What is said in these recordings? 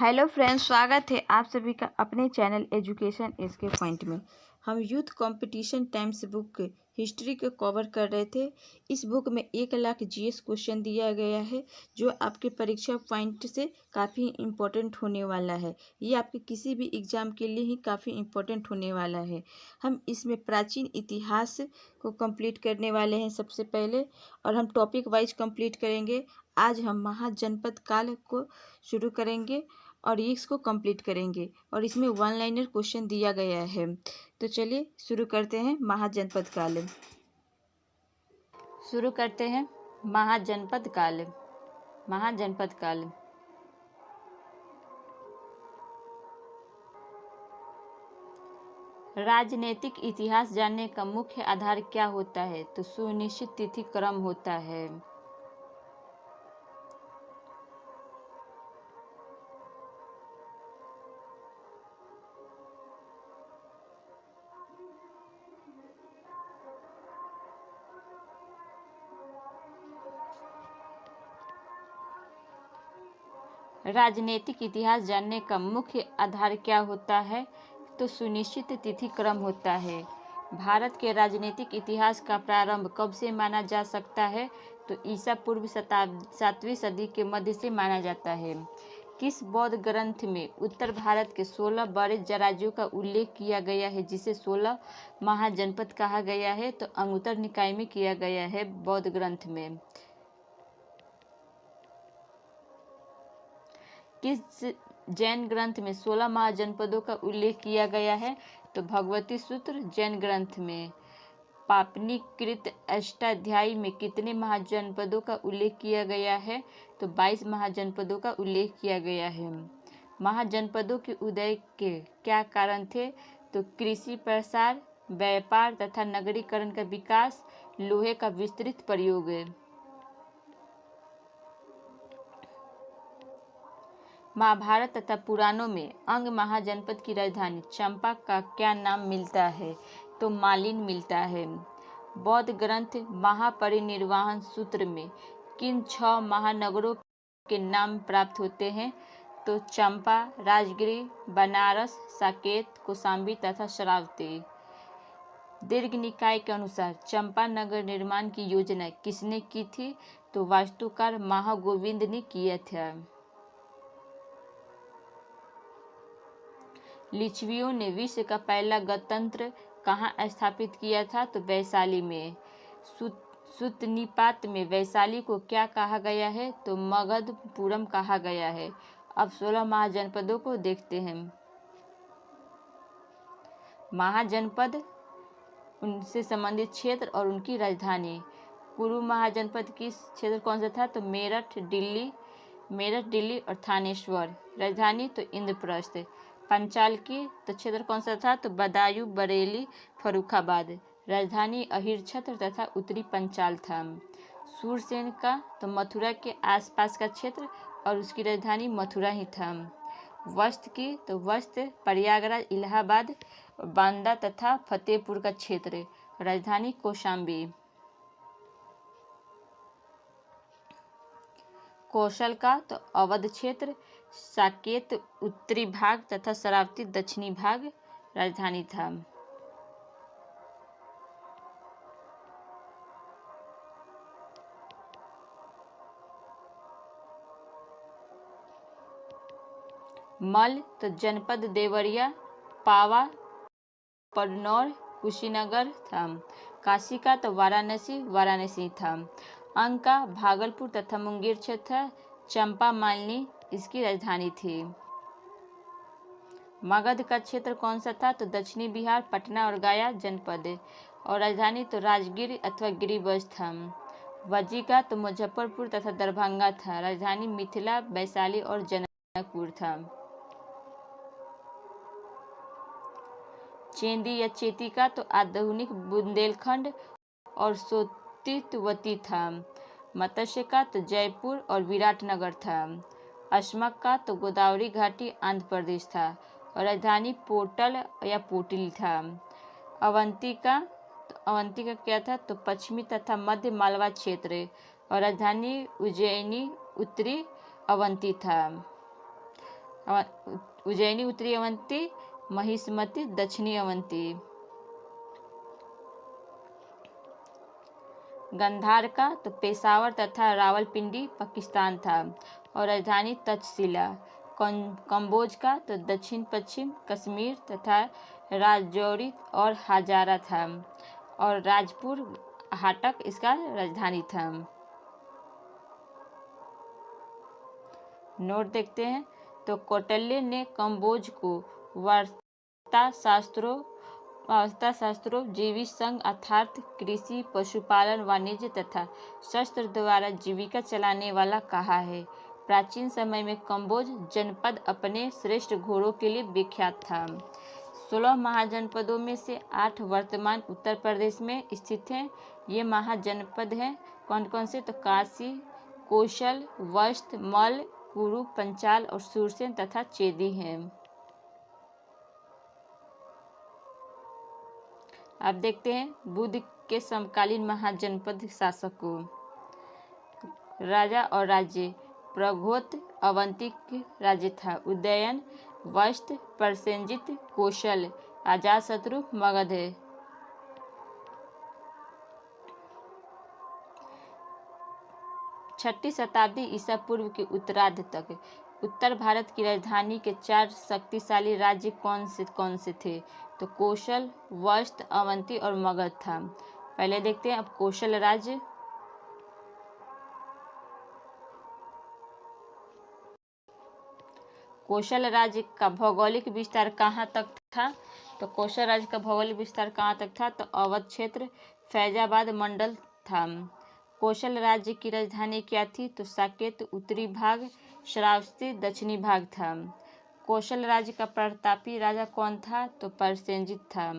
Hello friends, स्वागत है आप सभी का अपने चैनल एजुकेशन एसके पॉइंट में। हम youth competition times book history को कवर कर रहे थे। इस बुक में 1 लाख जीएस क्वेश्चन दिया गया है जो आपके परीक्षा पॉइंट से काफ़ी इम्पोर्टेंट होने वाला है। ये आपके किसी भी एग्ज़ाम के लिए ही काफ़ी इम्पोर्टेंट होने वाला है। हम इसमें प्राचीन इतिहास को कंप्लीट करने वाले हैं सबसे पहले, और हम टॉपिक वाइज कंप्लीट करेंगे। आज हम महाजनपद काल को शुरू करेंगे और इसको कंप्लीट करेंगे, और इसमें 1 लाइनर क्वेश्चन दिया गया है। तो चलिए शुरू करते हैं। महाजनपद काल शुरू करते हैं। महाजनपद काल। महाजनपद काल राजनीतिक इतिहास जानने का मुख्य आधार क्या होता है? तो सुनिश्चित तिथि क्रम होता है। राजनीतिक इतिहास जानने का मुख्य आधार क्या होता है? तो सुनिश्चित तिथि क्रम होता है। भारत के राजनीतिक इतिहास का प्रारंभ कब से माना जा सकता है? तो ईसा पूर्व 7वीं सदी के मध्य से माना जाता है। किस बौद्ध ग्रंथ में उत्तर भारत के 16 बड़े राज्यों का उल्लेख किया गया है, जिसे 16 महाजनपद कहा गया है? तो अंगुत्तर निकाय में किया गया है, बौद्ध ग्रंथ में। किस जैन ग्रंथ में 16 महाजनपदों का उल्लेख किया गया है? तो भगवती सूत्र जैन ग्रंथ में। पापनीकृत अष्टाध्यायी में कितने महाजनपदों का उल्लेख किया गया है? तो 22 महाजनपदों का उल्लेख किया गया है। महाजनपदों के उदय के क्या कारण थे? तो कृषि प्रसार, व्यापार तथा नगरीकरण का विकास, लोहे का विस्तृत प्रयोग। महाभारत तथा पुराणों में अंग महाजनपद की राजधानी चंपा का क्या नाम मिलता है? तो मालिन मिलता है। बौद्ध ग्रंथ महापरिनिर्वाण सूत्र में किन 6 महानगरों के नाम प्राप्त होते हैं? तो चंपा, राजगिरी, बनारस, साकेत, कौशाम्बी तथा शरावती। दीर्घ निकाय के अनुसार चंपा नगर निर्माण की योजना किसने की थी? तो वास्तुकार महागोविंद ने किया था। लिच्छवियों ने विश्व का पहला गणतंत्र कहाँ स्थापित किया था? तो वैशाली में। सूतनिपात में वैशाली को क्या कहा गया है? तो मगधपुरम कहा गया है। अब 16 महाजनपदों को देखते हैं। महाजनपद, उनसे संबंधित क्षेत्र और उनकी राजधानी। कुरु महाजनपद की क्षेत्र कौन सा था? तो मेरठ, दिल्ली और थानेश्वर। राजधानी तो इंद्रप्रस्थ। पंचाल की तो क्षेत्र कौन सा था? तो बदायूं, बरेली, फर्रुखाबाद। राजधानी अहिरछत्र तथा उत्तरी पंचाल था। सूरसेन का तो मथुरा के आसपास का क्षेत्र और उसकी राजधानी मथुरा ही था। वस्त की तो वस्त प्रयागराज, इलाहाबाद, बांदा तथा फतेहपुर का क्षेत्र। राजधानी कौशाम्बी। कौशल का तो अवध क्षेत्र, साकेत उत्तरी भाग तथा शरावती दक्षिणी भाग। राजधानी था। मल तो जनपद देवरिया, पावा, परनौर, कुशीनगर था। काशी का तो वाराणसी था। अंग का भागलपुर तथा मुंगेर क्षेत्र था। चंपा मालिनी इसकी राजधानी थी। मगध का क्षेत्र कौन सा था? तो दक्षिणी बिहार, पटना और गया जनपद। और राजधानी तो राजगीर अथवा गिरिवंश था। वज्जी का तो मुजफ्फरपुर तथा दरभंगा था। राजधानी मिथिला, वैशाली और जनकपुर था। चेंदी या चेती का तो आधुनिक बुंदेलखंड और सोतितवती था। मत्स्य का तो जयपुर और विराटनगर था। अस्मक का तो गोदावरी घाटी, आंध्र प्रदेश था। और राजधानी पोटल या पोटिल था। अवंती का क्या था? तो पश्चिमी तथा मध्य मालवा क्षेत्र। और राजधानी उज्जैनी, उत्तरी अवंती था। उज्जैनी उत्तरी अवंती, महिष्मती दक्षिणी अवंती। गंधार का तो पेशावर तथा रावलपिंडी पाकिस्तान था और राजधानी तक्षशिला। कंबोज का तो दक्षिण पश्चिम कश्मीर तथा राजौरी और हजारा था और राजपुर हाटक इसका राजधानी था। नोट देखते हैं तो कौटिल्य ने कंबोज को वार्ताशास्त्रों, जीवित संघ अर्थात कृषि, पशुपालन, वाणिज्य तथा शस्त्र द्वारा जीविका चलाने वाला कहा है। प्राचीन समय में कंबोज जनपद अपने श्रेष्ठ घोड़ों के लिए विख्यात था। 16 महाजनपदों में से 8 वर्तमान उत्तर प्रदेश में स्थित हैं। ये महाजनपद हैं कौन कौन से? तो काशी, कौशल, वस्त, मल, कुरु, पंचाल और सुरसेन तथा चेदी हैं। अब देखते हैं बुद्ध के समकालीन महाजनपद शासकों। राजा और राज्य। प्रघोत अवंती राज्य था। उदयन, वस्त, प्रसेनजित, कौशल, अजातशत्रु, मगध। 6वीं शताब्दी ईसा पूर्व के उत्तरार्ध तक उत्तर भारत की राजधानी के 4 शक्तिशाली राज्य कौन से थे? तो कौशल, वस्त, अवंती और मगध था। पहले देखते हैं अब कौशल राज्य। कौशल राज्य का भौगोलिक विस्तार कहाँ तक था? तो कौशल राज्य का भौगोलिक विस्तार कहाँ तक था? तो अवध क्षेत्र, फैजाबाद मंडल था। कौशल राज्य की राजधानी क्या थी? तो साकेत उत्तरी भाग, श्रावस्ती दक्षिणी भाग था। कौशल राज्य का प्रतापी राजा कौन था? तो प्रसेनजित था।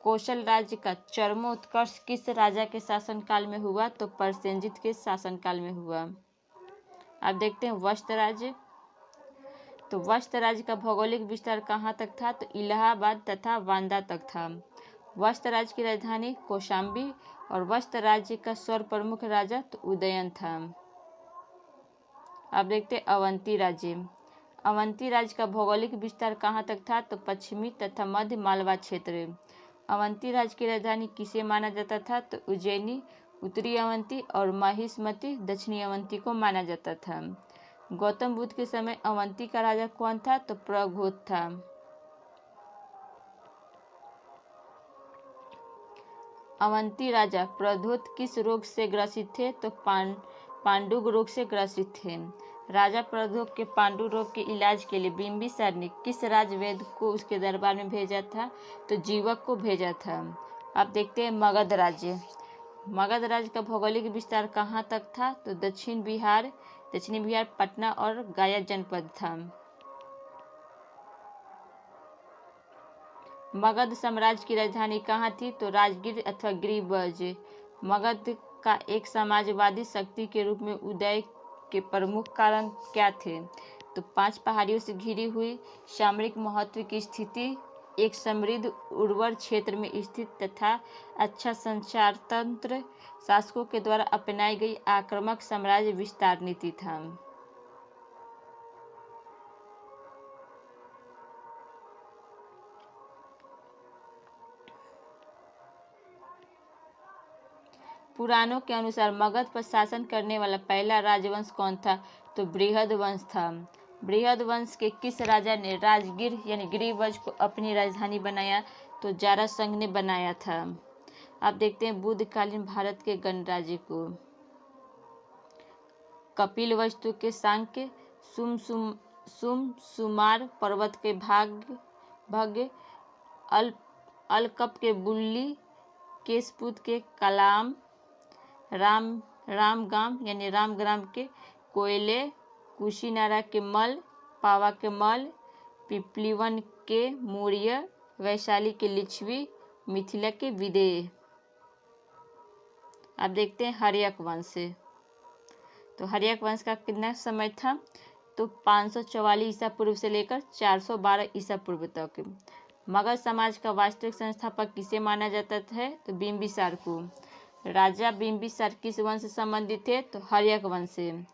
कौशल राज्य का चरमोत्कर्ष किस राजा के शासनकाल में हुआ? तो प्रसेनजित के शासनकाल में हुआ। अब देखते हैं वस्त राज्य। तो वस्त राज्य का भौगोलिक विस्तार कहाँ तक था? तो इलाहाबाद तथा बांदा तक था। वस्त राज्य की राजधानी कौशाम्बी और वस्त राज्य का स्वर प्रमुख राजा तो उदयन था। अब देखते अवंती राज्य। अवंती राज्य का भौगोलिक विस्तार कहाँ तक था? तो पश्चिमी तथा मध्य मालवा क्षेत्र। अवंती राज्य की राजधानी किसे माना जाता था? तो उज्जैनी उत्तरी अवंती और महिष्मती दक्षिणी अवंती को माना जाता था। गौतम बुद्ध के समय अवंती का राजा कौन था? तो प्रघोत था। अवंती राजा प्रघोत किस रोग से ग्रसित थे? तो पांडुग रोग से ग्रसित थे। राजा प्रघोत के पांडु रोग के इलाज के लिए बिंबिसार ने किस राजवैद्य को उसके दरबार में भेजा था? तो जीवक को भेजा था। अब देखते हैं मगध राज्य। मगध राज्य का भौगोलिक विस्तार कहाँ तक था? तो दक्षिणी बिहार, पटना और गया जनपद था। मगध साम्राज्य की राजधानी कहाँ थी? तो राजगीर अथवा गिरिब्रज। मगध का एक समाजवादी शक्ति के रूप में उदय के प्रमुख कारण क्या थे? तो 5 पहाड़ियों से घिरी हुई सामरिक महत्व की स्थिति, एक समृद्ध उर्वर क्षेत्र में स्थित तथा अच्छा संचार तंत्र, शासकों के द्वारा अपनाई गई आक्रामक साम्राज्य विस्तार नीति था। पुराणों के अनुसार मगध पर शासन करने वाला पहला राजवंश कौन था? तो बृहद वंश था। बृहद वंश के किस राजा ने राजगीर यानी गिरिब्रज को अपनी राजधानी बनाया? तो जारासंघ ने बनाया था। अब देखते हैं बुद्धकालीन भारत के गणराज्य को। कपिलवस्तु के सांक्य, सुमार पर्वत के भग्य, अलकप के बुल्ली, केशपुत के कलाम, रामग्राम के कोयले, कुशीनारा के मल, पावा के मल, पिपलीवन के मौर्य, वैशाली के लिच्छवी, मिथिला के विदेह। अब देखते हैं हर्यक वंश। तो हर्यक वंश का कितना समय था? तो 544 ईसा पूर्व से लेकर 412 ईसा पूर्व तक। मगध समाज का वास्तविक संस्थापक किसे माना जाता है? तो बिंबिसार को। राजा बिंबिसार किस वंश से संबंधित थे? तो हर्यक वंश से।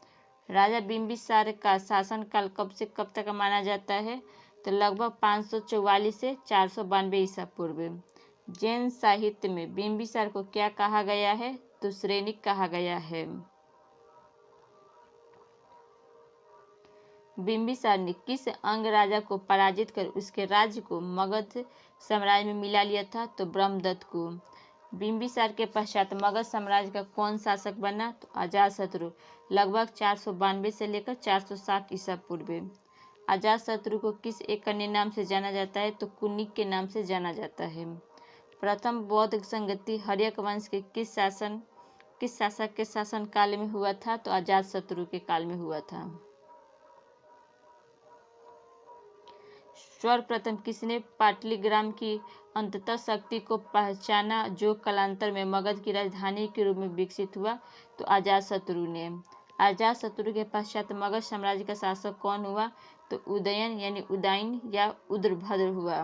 राजा बिंबिसार का शासनकाल कब से कब तक माना जाता है? तो लगभग 544 से 492 ईसा पूर्व। जैन साहित्य में बिंबिसार को क्या कहा गया है? तो श्रेणिक कहा गया है। बिंबिसार ने किस अंग राजा को पराजित कर उसके राज्य को मगध साम्राज्य में मिला लिया था? तो ब्रह्मदत्त को। बिंबिसार के पश्चात मगध साम्राज्य का कौन शासक बना? तो अजातशत्रु। लगभग 492 से लेकर 460 ईसा पूर्व। अजातशत्रु को किस एक अन्य नाम से जाना जाता है? तो कुनिक के नाम से जाना जाता है। प्रथम बौद्ध संगति हर्यक वंश के किस शासक के शासन काल में हुआ था? तो अजातशत्रु के काल में हुआ था। सर्वप्रथम किसने पाटलिग्राम की अंततः शक्ति को पहचाना जो कालांतर में मगध की राजधानी के रूप में विकसित हुआ? तो अजातशत्रु ने। अजातशत्रु के पश्चात मगध साम्राज्य का शासक कौन हुआ? तो उदयन यानी उदयन या उद्रभद्र हुआ।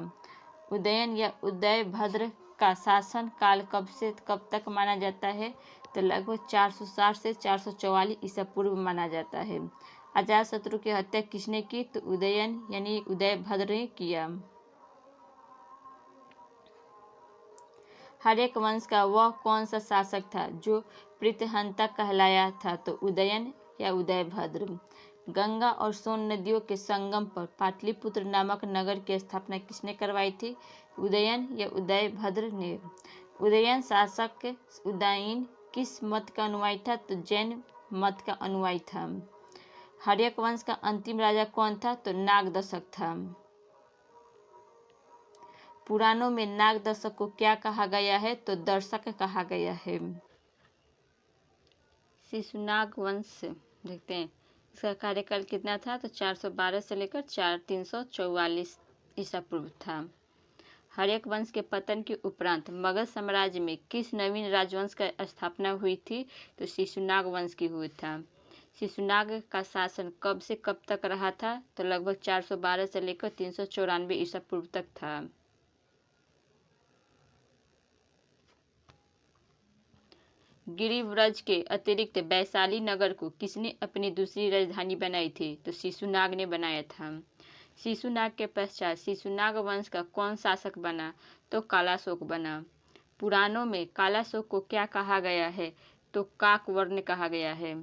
उदयन या उदयभद्र का शासन काल कब से कब तक माना जाता है? तो लगभग 460 से 444 ईसा पूर्व माना जाता है। अजातशत्रु की हत्या किसने की? तो उदयन यानी उदयभद्र ने किया। हर्यक वंश का वह कौन सा शासक था जो प्रीतहंता कहलाया था? तो उदयन या उदयभद्र। गंगा और सोन नदियों के संगम पर पाटलिपुत्र नामक नगर की स्थापना किसने करवाई थी? उदयन या उदयभद्र ने। उदयन शासक उदयन किस मत का अनुयायी था? तो जैन मत का अनुयायी था। हर्यक वंश का अंतिम राजा कौन था? तो नागदशक था। पुराणों में नागदशक को क्या कहा गया है? तो दर्शक कहा गया है। शिशुनाग वंश देखते हैं, इसका कार्यकाल कितना था? तो 412 से लेकर 344 ईसा पूर्व था। हर्यक वंश के पतन के उपरांत मगध साम्राज्य में किस नवीन राजवंश का स्थापना हुई थी? तो शिशुनाग वंश की हुई था। शिशुनाग का शासन कब से कब तक रहा था? तो लगभग 412 से लेकर 394 ईसा पूर्व तक था। गिरिव्रज के अतिरिक्त वैशाली नगर को किसने अपनी दूसरी राजधानी बनाई थी? तो शिशुनाग ने बनाया था। शिशुनाग के पश्चात शिशुनाग वंश का कौन शासक बना? तो कालाशोक बना। पुराणों में कालाशोक को क्या कहा गया है? तो काकवर्ण कहा गया है।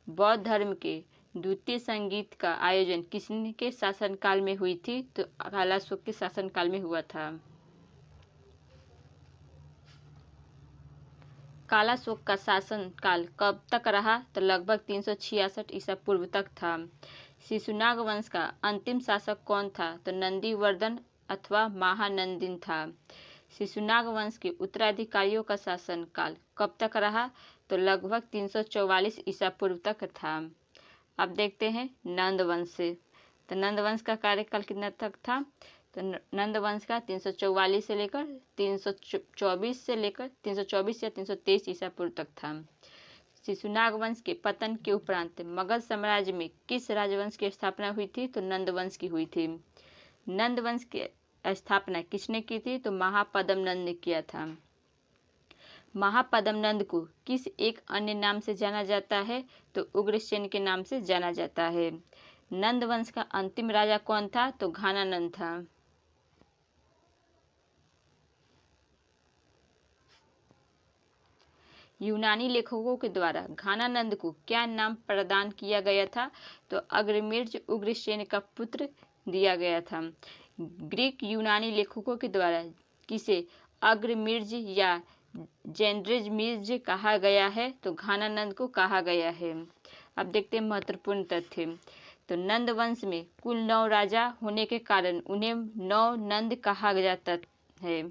बौद्ध धर्म के द्वितीय संगीत का आयोजन किसके शासनकाल में हुई थी? तो कालाशोक के शासनकाल में हुआ था। कालाशोक का शासन काल कब तक रहा? तो लगभग 366 ईसा पूर्व तक था। शिशुनाग वंश का अंतिम शासक कौन था? तो नंदीवर्धन अथवा महानंदिन था। शिशुनाग वंश के उत्तराधिकारियों का शासन काल कब तक रहा? तो लगभग 344 ईसा पूर्व तक था। अब देखते हैं नंद वंश से। तो नंद वंश का कार्यकाल कितना तक था? तो नंद वंश का 344 से लेकर 324 से लेकर 324 या 323 ईसा पूर्व तक था। शिशुनाग वंश के पतन के उपरांत मगध साम्राज्य में किस राजवंश की स्थापना हुई थी? तो नंद वंश की हुई थी। नंद वंश की स्थापना किसने की थी? तो महापद्म नंद ने किया था। महापद्म नंद को किस एक अन्य नाम से जाना जाता है? तो उग्रसेन के नाम से जाना जाता है। नंद वंश का अंतिम राजा कौन था? तो घानानंद था। यूनानी लेखकों के द्वारा घानानंद को क्या नाम प्रदान किया गया था? तो अग्रमिर्ज उग्रसेन का पुत्र दिया गया था। ग्रीक यूनानी लेखकों के द्वारा किसे अग्रमिर्ज या जेंड्रिज कहा गया है? तो घानानंद को कहा गया है। अब देखते हैं महत्वपूर्ण तथ्य। तो नंद वंश में कुल 9 राजा होने के कारण उन्हें 9 नंद कहा जाता है।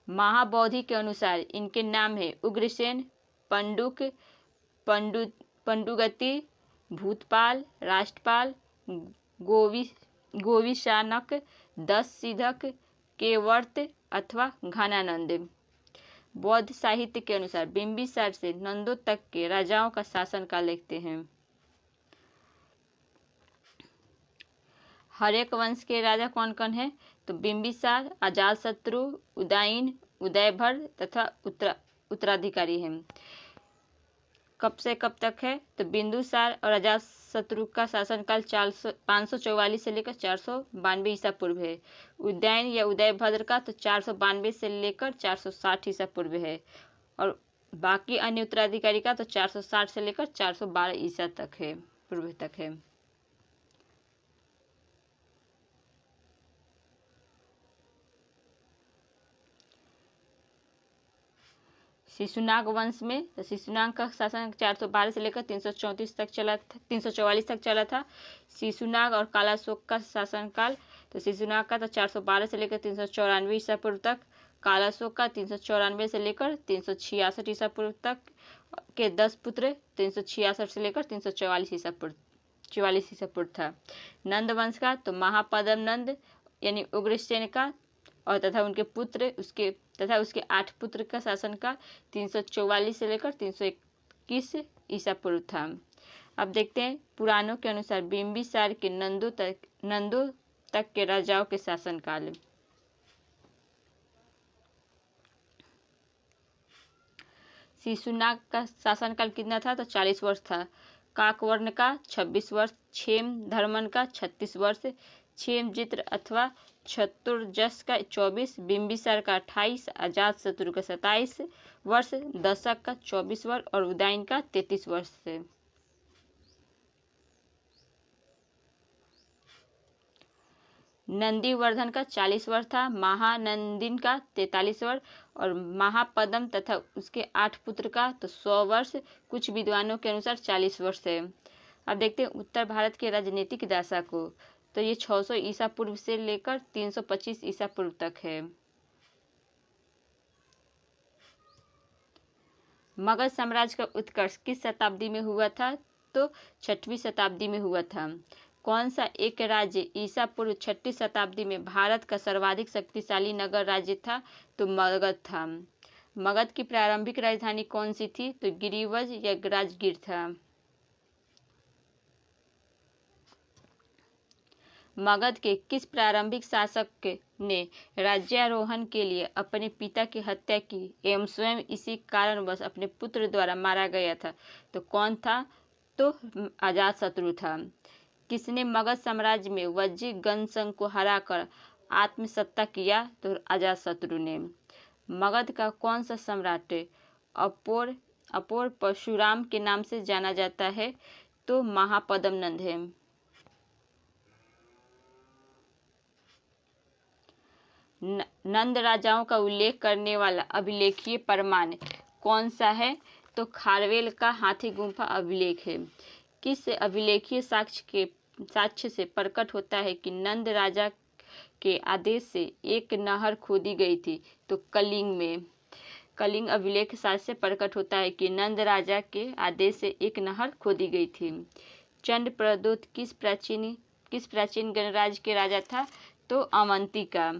महाबोधि के अनुसार इनके नाम है उग्रसेन, पंडुक, पंडुगति, भूतपाल, राष्ट्रपाल, गोविशानक, दशसिद्धक, केवर्त अथवा घानानंद। बौद्ध साहित्य के अनुसार बिंबिसार से नंदों तक के राजाओं का शासनकाल लिखते हैं। हर्यक वंश के राजा कौन कौन है? तो बिंबिसार, अजातशत्रु, उदयन, उदयभद्र तथा उत्तराधिकारी हैं। कब से कब तक है? तो बिंदुसार और अजातशत्रु का शासनकाल 544 से लेकर 492 ईसा पूर्व है। उदयन या उदयभद्र का तो 492 से लेकर 460 ईसा पूर्व है और बाकी अन्य उत्तराधिकारी का तो 460 से लेकर 412 ईसा तक है, पूर्व तक है। शिशुनाग वंश में तो शिशुनाग का शासन 412 से लेकर 334 तक चला था, 344 तक चला था। शिशुनाग और कालाशोक का शासनकाल तो शिशुनाग का तो 412 से लेकर 394 ईसा पूर्व तक, कालाशोक का 394 से लेकर 366 ईसा पूर्व तक के 10 पुत्र 366 से लेकर 344 ईसा पूर्व था। नंद वंश का तो महापद्म नंद यानी उग्रसेन का और तथा उसके 8 पुत्र का शासन का 344 से लेकर 321 ईसा पूर्व था। अब देखते हैं पुराणों के अनुसार बिंबिसार के नंदों तक के राजाओं के शासनकाल। शिशुनाग का शासनकाल कितना था? तो 40 वर्ष था। काकवर्ण का 26 वर्ष, क्षेम धर्मन का 36 वर्ष, क्षेमजित्र अथवा चतुर्जस का 24, बिंबिसार का 28, अजातशत्रु का 27 वर्ष, दशक का 24 वर्ष और उदयन का 33 वर्ष से। नंदीवर्धन का 40 वर्ष था, महानंदिन का 43 वर्ष और महापद्म तथा उसके 8 पुत्र का तो 100 वर्ष, कुछ विद्वानों के अनुसार 40 वर्ष है। अब देखते हैं उत्तर भारत के राजनीतिक दशा को, तो ये 600 ईसा पूर्व से लेकर 325 ईसा पूर्व तक है। मगध साम्राज्य का उत्कर्ष किस शताब्दी में हुआ था? तो 6वीं शताब्दी में हुआ था। कौन सा एक राज्य ईसा पूर्व 6वीं शताब्दी में भारत का सर्वाधिक शक्तिशाली नगर राज्य था? तो मगध था। मगध की प्रारंभिक राजधानी कौन सी थी? तो गिरिवज या राजगीर था। मगध के किस प्रारंभिक शासक ने राज्यारोहण के लिए अपने पिता की हत्या की एवं स्वयं इसी कारणवश अपने पुत्र द्वारा मारा गया था? तो कौन था? तो अजातशत्रु था। किसने मगध साम्राज्य में वज्जी गणसंघ को हराकर आत्मसत्ता किया? तो अजातशत्रु ने। मगध का कौन सा सम्राट अपोर परशुराम के नाम से जाना जाता है? तो महापद्म नंद है। नंद राजाओं का उल्लेख करने वाला अभिलेखीय प्रमाण कौन सा है? तो खारवेल का हाथी गुम्फा अभिलेख है। किस अभिलेखीय साक्ष्य से प्रकट होता है कि नंद राजा के आदेश से एक नहर खोदी गई थी? तो कलिंग में। कलिंग अभिलेख साक्ष्य से प्रकट होता है कि नंद राजा के आदेश से एक नहर खोदी गई थी। चंद्रप्रद्योत किस प्राचीन गणराज्य के राजा था? तो अवंतिका।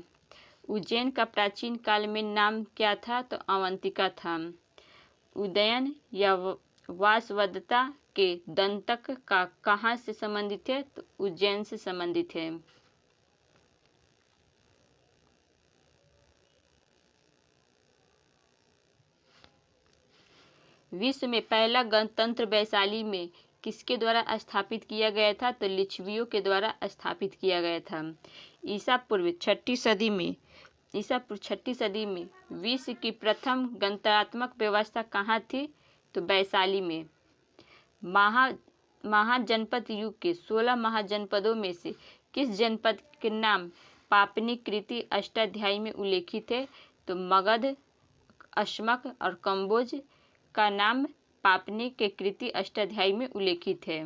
उज्जैन का प्राचीन काल में नाम क्या था? तो अवंतिका था। उदयन या वासवदत्ता के दंतक का कहाँ से संबंधित है? तो उज्जैन से संबंधित है। विश्व में पहला गणतंत्र वैशाली में किसके द्वारा स्थापित किया गया था? तो लिच्छवियों के द्वारा स्थापित किया गया था। ईसा पूर्व 6वीं सदी में विश्व की प्रथम गणतंत्रात्मक व्यवस्था कहाँ थी? तो वैशाली में। महाजनपद युग के 16 महाजनपदों में से किस जनपद के नाम पापनी कृति अष्टाध्यायी में उल्लेखित है? तो मगध, अश्मक और कंबोज का नाम पापनी के कृति अष्टाध्यायी में उल्लेखित है।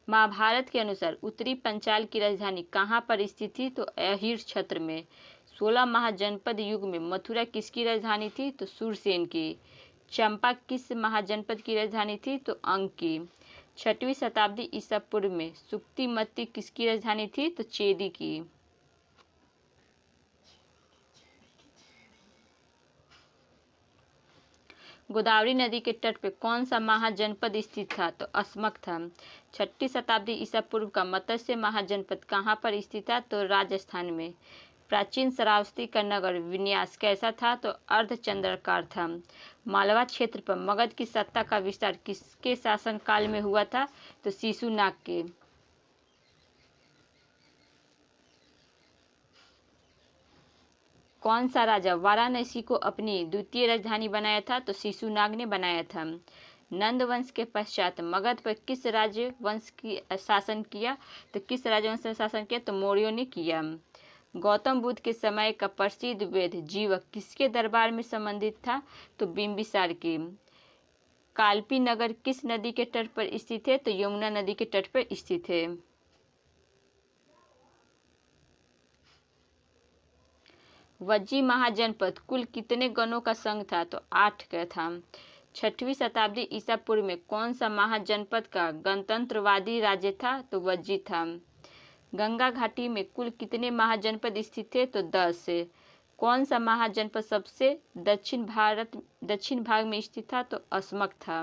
महाभारत के अनुसार उत्तरी पंचाल की राजधानी कहाँ पर स्थित थी? तो अहिर क्षेत्र में। 16 महाजनपद युग में मथुरा किसकी राजधानी थी? तो सूरसेन की। चंपा किस महाजनपद की राजधानी थी? तो अंग की। 6वीं शताब्दी ईसा पूर्व में सुक्तिमती किसकी राजधानी थी? तो चेदी की। गोदावरी नदी के तट पर कौन सा महाजनपद स्थित था? तो अस्मक था। 6वीं शताब्दी ईसा पूर्व का मत्स्य महाजनपद कहाँ पर स्थित था? तो राजस्थान में। प्राचीन श्रावस्ती का नगर विन्यास कैसा था? तो अर्धचंद्राकार था। मालवा क्षेत्र पर मगध की सत्ता का विस्तार किसके शासनकाल में हुआ था? तो शिशुनाग के। कौन सा राजा वाराणसी को अपनी द्वितीय राजधानी बनाया था? तो शिशुनाग ने बनाया था। नंद वंश के पश्चात मगध पर किस राजवंश की शासन किया? तो किस राजवंश ने शासन किया? तो मौर्यों ने किया। गौतम बुद्ध के समय का प्रसिद्ध वेद जीवक किसके दरबार में संबंधित था? तो बिंबिसार के। कालपी नगर किस नदी के तट पर स्थित है? तो यमुना नदी के तट पर स्थित है। वज्जी महाजनपद कुल कितने गणों का संघ था? तो 8 का था। 6वीं शताब्दी ईसा पूर्व में कौन सा महाजनपद का गणतंत्रवादी राज्य था? तो वज्जी था। गंगा घाटी में कुल कितने महाजनपद स्थित थे? तो 10। कौन सा महाजनपद सबसे दक्षिण भाग में स्थित था? तो अस्मक था।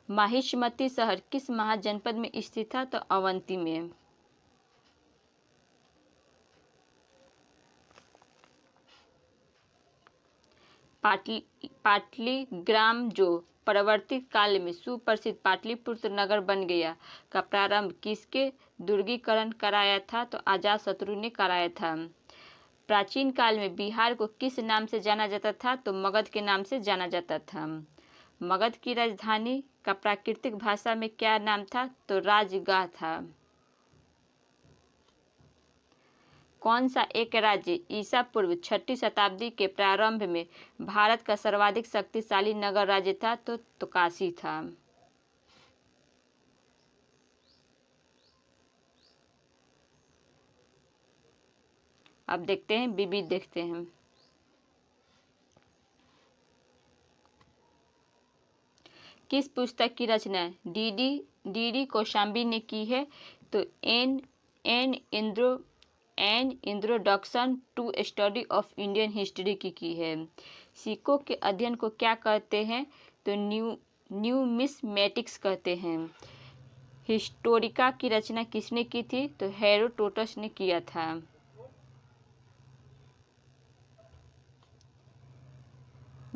माहिष्मती शहर किस महाजनपद में स्थित था? तो अवंती में। पाटलीग्राम जो परवर्ती काल में सुप्रसिद्ध पाटलिपुत्र नगर बन गया का प्रारंभ किसके दुर्गीकरण कराया था? तो अजातशत्रु ने कराया था। प्राचीन काल में बिहार को किस नाम से जाना जाता था? तो मगध के नाम से जाना जाता था। मगध की राजधानी का प्राकृतिक भाषा में क्या नाम था? तो राजगाह था। कौन सा एक राज्य ईसा पूर्व 6वीं शताब्दी के प्रारंभ में भारत का सर्वाधिक शक्तिशाली नगर राज्य था? तो काशी था। अब देखते हैं विविध देखते हैं। किस पुस्तक की रचना डी कौशाम्बी ने की है? तो an introduction to study of Indian history की है। सिक्कों के अध्ययन को क्या कहते हैं? तो न्यूमिस्मेटिक्स कहते हैं। हिस्टोरिका की रचना किसने की थी? तो हेरोडोटस ने किया था।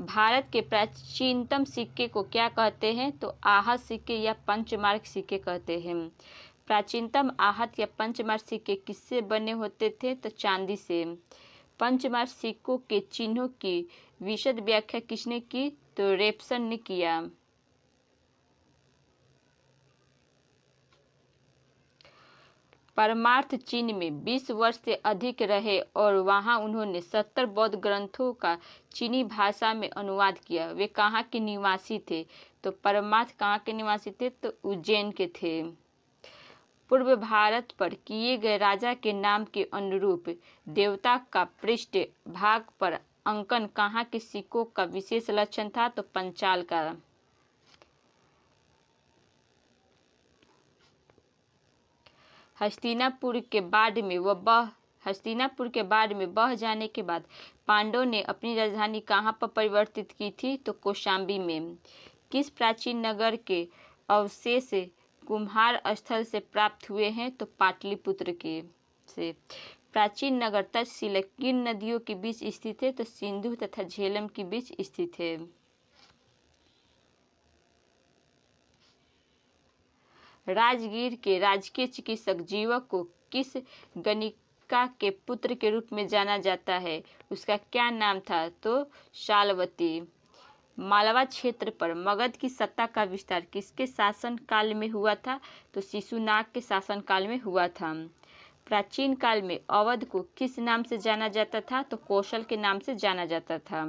भारत के प्राचीनतम सिक्के को क्या कहते हैं? तो आहत सिक्के या पंचमार्क सिक्के कहते हैं। प्राचीनतम आहत या पंचमार्क सिक्के किससे बने होते थे? तो चांदी से। पंचमार्क सिक्कों के चिन्हों की विशद व्याख्या किसने की? तो रेप्सन ने किया। परमार्थ चीन में 20 वर्ष से अधिक रहे और वहां उन्होंने 70 बौद्ध ग्रंथों का चीनी भाषा में अनुवाद किया। वे कहाँ के निवासी थे? तो परमार्थ कहाँ के निवासी थे? तो उज्जैन के थे। पूर्व भारत पर किए गए राजा के नाम के अनुरूप देवता का पृष्ठ भाग पर अंकन कहाँ के सिक्कों का विशेष लक्षण था? तो पंचाल का। हस्तिनापुर के बाढ़ में बह जाने के बाद पांडवों ने अपनी राजधानी कहाँ पर परिवर्तित की थी? तो कौशाम्बी में। किस प्राचीन नगर के अवशेष कुम्हार स्थल से प्राप्त हुए हैं? तो पाटलिपुत्र के से। प्राचीन नगर तक्षशिला किन नदियों के बीच स्थित है? तो सिंधु तथा झेलम के बीच स्थित है। राजगीर के राजकीय चिकित्सक जीवक को किस गणिका के पुत्र के रूप में जाना जाता है? उसका क्या नाम था? तो शालवती। मालवा क्षेत्र पर मगध की सत्ता का विस्तार किसके शासन काल में हुआ था? तो शिशुनाग के शासन काल में हुआ था। प्राचीन काल में अवध को किस नाम से जाना जाता था? तो कौशल के नाम से जाना जाता था।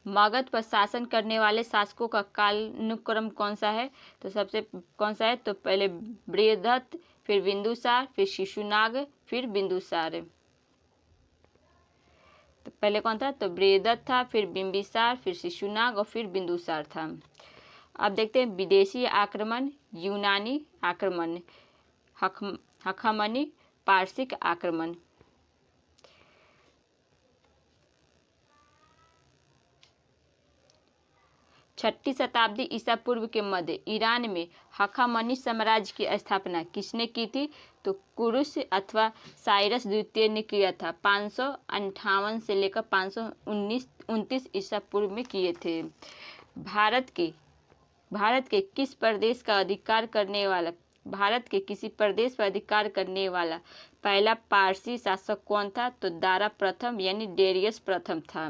मगध पर शासन करने वाले शासकों का कालानुक्रम कौन सा है? तो पहले बृहदत्त, फिर बिंदुसार, फिर शिशुनाग, फिर बिंदुसार। तो पहले कौन था? तो बृहदत्त था, फिर बिंबिसार, फिर शिशुनाग और फिर बिंदुसार था। अब देखते हैं विदेशी आक्रमण, यूनानी आक्रमण, हखमनी, पारसिक आक्रमण। छठी शताब्दी ईसा पूर्व के मध्य ईरान में हखामनी साम्राज्य की स्थापना किसने की थी? तो कुरुस अथवा साइरस द्वितीय ने किया था। 558 से लेकर 529 ईसा पूर्व में किए थे। भारत के किस प्रदेश का अधिकार करने वाला भारत के किसी प्रदेश पर अधिकार करने वाला पहला पारसी शासक कौन था? तो दारा प्रथम यानी डेरियस प्रथम था।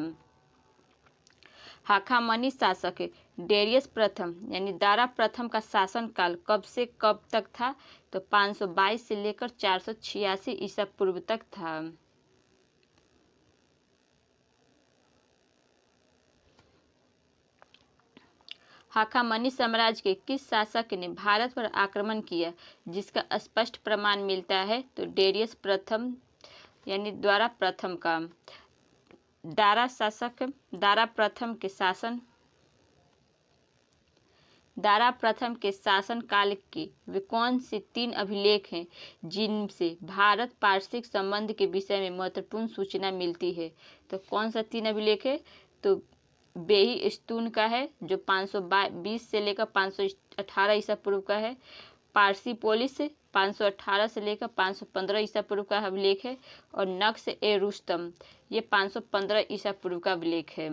हखामनी शासक डेरियस प्रथम यानी दारा प्रथम का शासनकाल कब से कब तक था? तो 522 से लेकर 486 ईसा पूर्व तक था। हखामनी साम्राज्य के किस शासक ने भारत पर आक्रमण किया जिसका स्पष्ट प्रमाण मिलता है? तो डेरियस प्रथम यानी दारा प्रथम का। दारा प्रथम के शासन काल के वे कौन से 3 अभिलेख हैं जिनसे भारत पारसिक संबंध के विषय में महत्वपूर्ण सूचना मिलती है? तो कौन सा 3 अभिलेख है? तो बेही स्तून का है जो 520 से लेकर 518 ईसा पूर्व का है। पारसीपोलिस 518 से लेकर 515 ईसा पूर्व का अभिलेख है। और नक्श ए रुस्तम ये 515 ईसा पूर्व का अभिलेख है।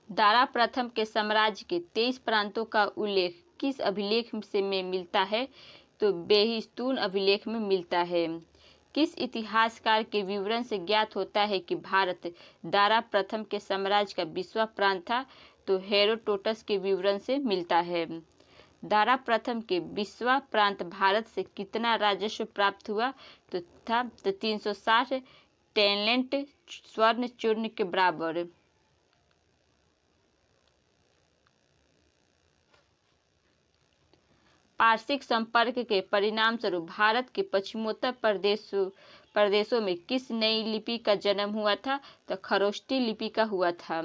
दारा प्रथम के साम्राज्य के 23 प्रांतों का उल्लेख किस अभिलेख से में मिलता है? तो बेहिस्तून अभिलेख में मिलता है। किस इतिहासकार के विवरण से ज्ञात होता है कि भारत दारा प्रथम के साम्राज्य का 20वां प्रांत था? तो हेरोडोटस के विवरण से मिलता है। दारा प्रथम के 20वां प्रांत भारत से कितना राजस्व प्राप्त हुआ? तो 360 टैलेंट स्वर्ण चूर्ण के बराबर। पारसिक संपर्क के परिणाम स्वरूप भारत के पश्चिमोत्तर प्रदेशों में किस नई लिपि का जन्म हुआ था? तो खरोष्टी लिपि का हुआ था।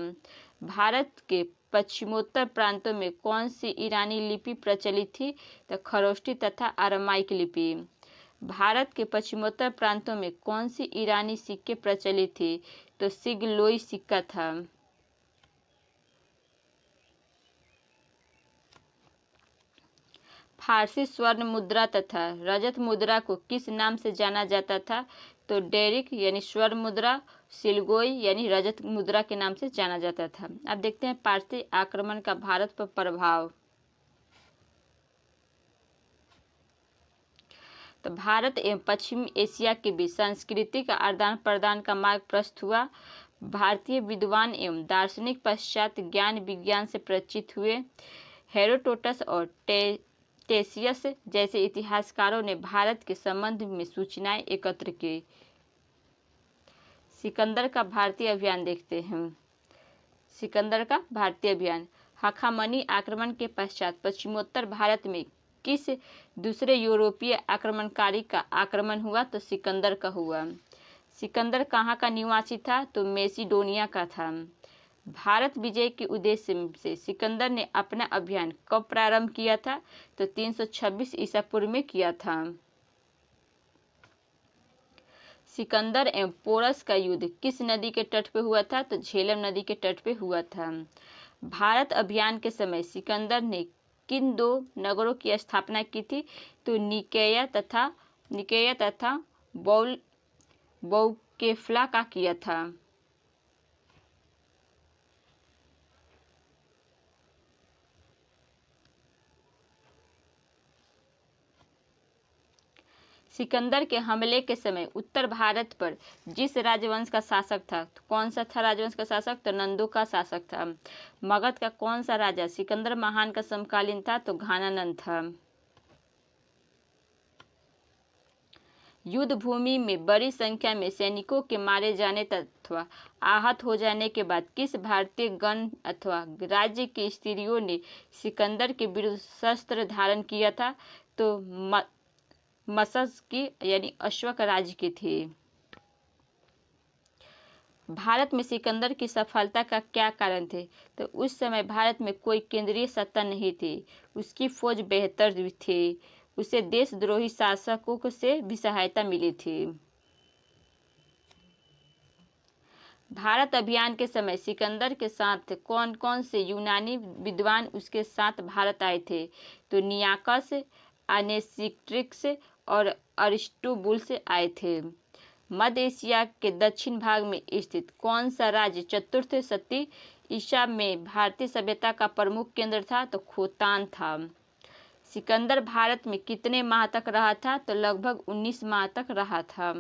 भारत के पश्चिमोत्तर प्रांतों में कौन सी ईरानी लिपि प्रचलित थी? तो खरोष्टी तथा अरामाइक लिपि। भारत के पश्चिमोत्तर प्रांतों में कौन सी ईरानी सिक्के प्रचलित थी? तो सिगलोई सिक्का था। फारसी स्वर्ण मुद्रा तथा रजत मुद्रा को किस नाम से जाना जाता था? तो डेरिक यानी स्वर्ण मुद्रा, सिलगोई यानी रजत मुद्रा के नाम से जाना जाता था। अब देखते हैं पारसी आक्रमण का भारत पर प्रभाव। तो भारत एवं पश्चिम एशिया के बीच सांस्कृतिक आदान प्रदान का मार्ग प्रशस्त हुआ। भारतीय विद्वान एवं दार्शनिक पश्चात ज्ञान विज्ञान से परिचित हुए। हेरोडोटस और टेसियस जैसे इतिहासकारों ने भारत के संबंध में सूचनाएं एकत्र की। सिकंदर का भारतीय अभियान देखते हैं। सिकंदर का भारतीय अभियान। हखामनी आक्रमण के पश्चात पश्चिमोत्तर भारत में किस दूसरे यूरोपीय आक्रमणकारी का आक्रमण हुआ? तो सिकंदर का हुआ। सिकंदर कहाँ का निवासी था? तो मैसिडोनिया का था। भारत विजय के उद्देश्य से सिकंदर ने अपना अभियान कब प्रारंभ किया था? तो 326 ईसा पूर्व में किया था। सिकंदर एवं पोरस का युद्ध किस नदी के तट पे हुआ था? तो झेलम नदी के तट पे हुआ था। भारत अभियान के समय सिकंदर ने किन 2 नगरों की स्थापना की थी? तो निकेया तथा बौकेफ्ला का किया था। सिकंदर के हमले के समय उत्तर भारत पर जिस राजवंश का शासक था, तो कौन सा था राजवंश का शासक? तो नंदों का शासक था। मगध का कौन सा राजा सिकंदर महान का समकालीन था? तो घानानंद था। युद्ध भूमि में बड़ी संख्या में सैनिकों के मारे जाने अथवा आहत हो जाने के बाद किस भारतीय गण अथवा राज्य की स्त्रियों ने सिकंदर के विरुद्ध शस्त्र धारण किया था? तो मसस की यानी अश्वक राज्य की थी। भारत में सिकंदर की सफलता का क्या कारण थे? तो उस समय भारत में कोई केंद्रीय सत्ता नहीं थी। उसकी फौज बेहतर थी। उसे देशद्रोही शासकों से भी सहायता मिली थी। भारत अभियान के समय सिकंदर के साथ कौन कौन से यूनानी विद्वान उसके साथ भारत आए थे? तो नियाकस, अनेसिक्ट्रिक्स और अरिस्टोबुलस आए थे। मध्य एशिया के दक्षिण भाग में स्थित कौन सा राज्य चतुर्थ शती ईसा में भारतीय सभ्यता का प्रमुख केंद्र था? तो खोतान था। सिकंदर भारत में कितने माह तक रहा था? तो लगभग 19 माह तक रहा था।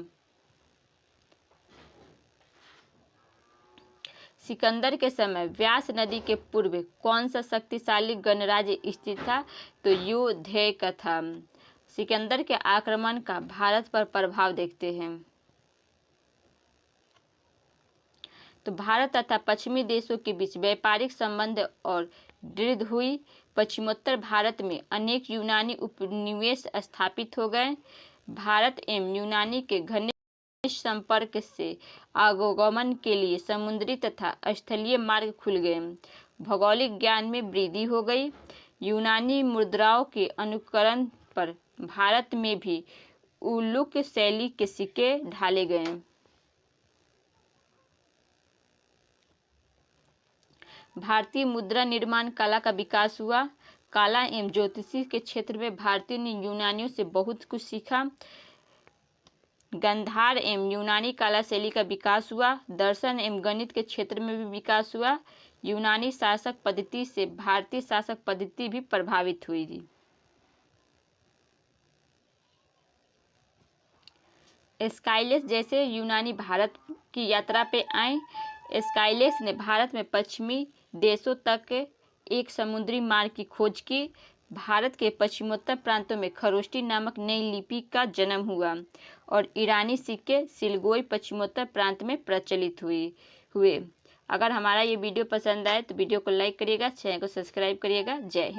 सिकंदर के समय व्यास नदी के पूर्व कौन सा शक्तिशाली गणराज्य स्थित था? तो युद्धेय का था। सिकंदर के आक्रमण का भारत पर प्रभाव देखते हैं। तो भारत तथा पश्चिमी देशों के बीच व्यापारिक संबंध और दृढ़ हुई। पश्चिमोत्तर भारत में अनेक यूनानी उपनिवेश स्थापित हो गए। भारत एवं यूनानी के घनिष्ठ संपर्क से आवागमन के लिए समुद्री तथा स्थलीय मार्ग खुल गए। भौगोलिक ज्ञान में वृद्धि हो गई। यूनानी मुद्राओं के अनुकरण पर भारत में भी उलूक शैली के सिक्के ढाले गए। भारतीय मुद्रा निर्माण कला का विकास हुआ। कला एवं ज्योतिषी के क्षेत्र में भारतीयों ने यूनानियों से बहुत कुछ सीखा। गांधार एवं यूनानी कला शैली का विकास हुआ। दर्शन एवं गणित के क्षेत्र में भी विकास हुआ। यूनानी शासक पद्धति से भारतीय शासक पद्धति भी प्रभावित हुई थी। एस्काइलस जैसे यूनानी भारत की यात्रा पे आए। एस्काइलस ने भारत में पश्चिमी देशों तक एक समुद्री मार्ग की खोज की। भारत के पश्चिमोत्तर प्रांतों में खरोष्टी नामक नई लिपि का जन्म हुआ और ईरानी सिक्के सिलगोई पश्चिमोत्तर प्रांत में प्रचलित हुए। अगर हमारा ये वीडियो पसंद आए तो वीडियो को लाइक करिएगा, चैनल को सब्सक्राइब करिएगा। जय हिंद।